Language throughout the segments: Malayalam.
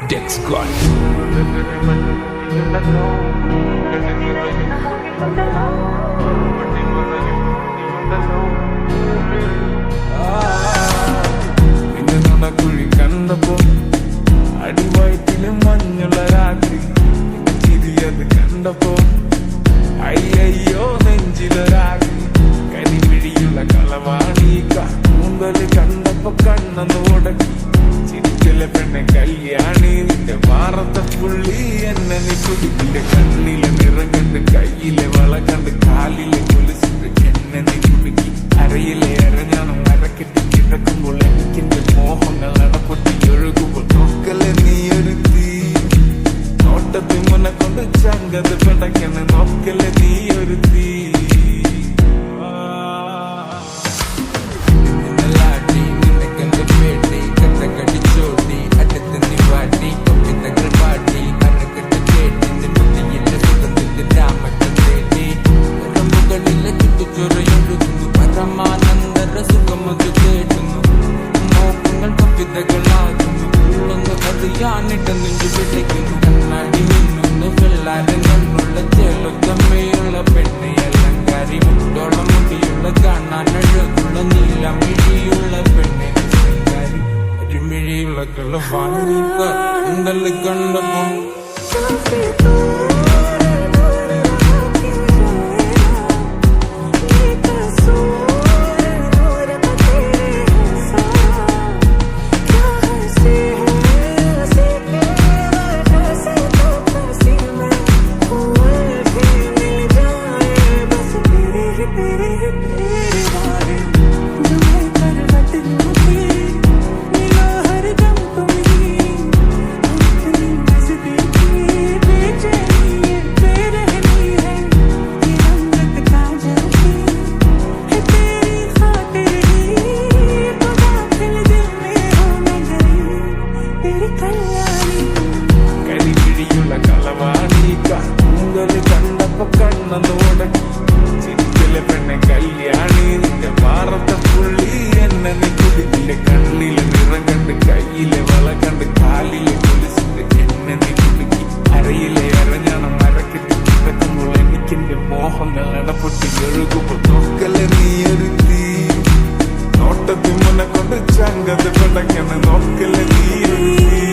Dex God. കുഴി കണ്ടപ്പോ അടിവയറ്റിലും മഞ്ഞുള്ള രാത്രി ചിരിയത് കണ്ടപ്പോ അയ്യോ നെഞ്ചിലൊരാകി കരിമിഴിയുള്ള കളവാണി കൂന്തല് കണ്ടപ്പോ കണ്ണന്ന് ഉടക്കി ചിരിക്കല പെണ്ണെ കല്യാണി നിന്റെ മാറത്തെ പുള്ളി എന്നെ നീ കുടിക്കിന്റെ കണ്ണിലെ നിറം കണ്ട് കയ്യിലെ വള കണ്ട് കാലിലെ കൊലുസിട്ട് എന്നെ നീ കുടുക്കി അരയിലെ അരഞ്ഞാണം അരക്കെട്ടി കിടക്കുമ്പോൾ എനിക്കെന്റെ മോഹങ്ങൾ അടപ്പൊട്ടി ഒഴുകുമ്പോൾ നോക്കലെ നീ ഒരു തീ നോട്ടത്തിൽ മുന്നെ കൊണ്ട് ചങ്കത് പിടയ്ക്കണ നോക്കലെ നീ ഒരു തീ കണ്ടപ്പോ ചിരിക്കലെ പെണ്ണെ കല്യാണി നിന്റെ മാറത്തെ പുള്ളി എന്നെ നീ കുടിക്കില്ലേ കണ്ണിലെ നിറം കണ്ട് കയ്യിലെ വള കണ്ട് കാലിലെ കൊലുസിട്ട് എന്നെ നീ കുടുക്കി അരയിലെ അരഞ്ഞാണം അരക്കെട്ടി കിടക്കുമ്പോൾ എനിക്കെന്റെ മോഹങ്ങൾ അടപ്പൊട്ടി ഒഴുകുമ്പോൾ നോക്കലെ നീ ഒരു തീ നോട്ടത്തിൽ മുന്നെ കൊണ്ട് ചങ്കത് പിടയ്ക്കണ നോക്കലെ നീ ഒരു തീ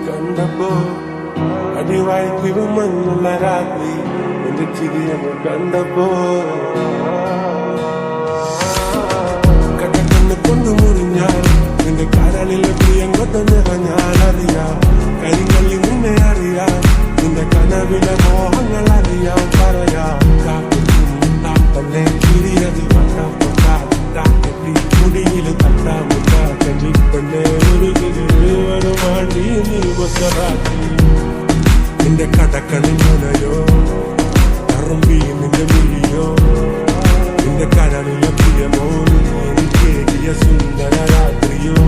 കണ്ടപ്പോ അടിവായിത്തിലും മഞ്ഞുള്ള രാത്രി എന്റെ ചിരിയൊന്ന് കണ്ടപ്പോ കണ്ണു കൊണ്ട് മുറിഞ്ഞാൽ നിന്റെ കരളിലെ പ്രിയം കൊണ്ട് നിറഞ്ഞാൽ അറിയാം കരിങ്കല്ലി നിന്നെ അറിയാം നിന്റെ കനവിലെ മോഹങ്ങൾ അറിയാം പറയാം കാപ്പല്ലേ ചിരിയതിൽ വട്ടാപ്പൊട്ടി മുടിയില് തട്ടാമുട്ട കഞ്ഞിപ്പന്നെ ഒരു മാണ്ടി നീ കൊച്ചറാക്കി നിന്റെ കടക്കണിൽ മുനയോ കറുമ്പി നിന്റെ വിളിയോ നിന്റെ കരളിലെ പ്രിയമോ എനിക്കേകിയ സുന്ദര രാത്രിയോ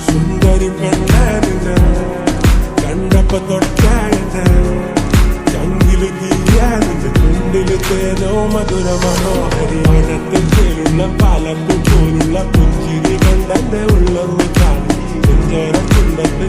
സുന്ദരി പെണ്ണെ നിന്നെ കണ്ടപ്പോ തൊട്ടേന്റെ ചങ്കില് തീയ നിന്റെ ചുണ്ടില് തേനോ മധുര മനോഹരി വനത്തിൽ ചേലുള്ള പാലപ്പു പോലുള്ള പുഞ്ചിരി കണ്ടെന്റെ ഉള്ളൊന്ന് കാണി നെഞ്ചോര ചുണ്ടത്ത്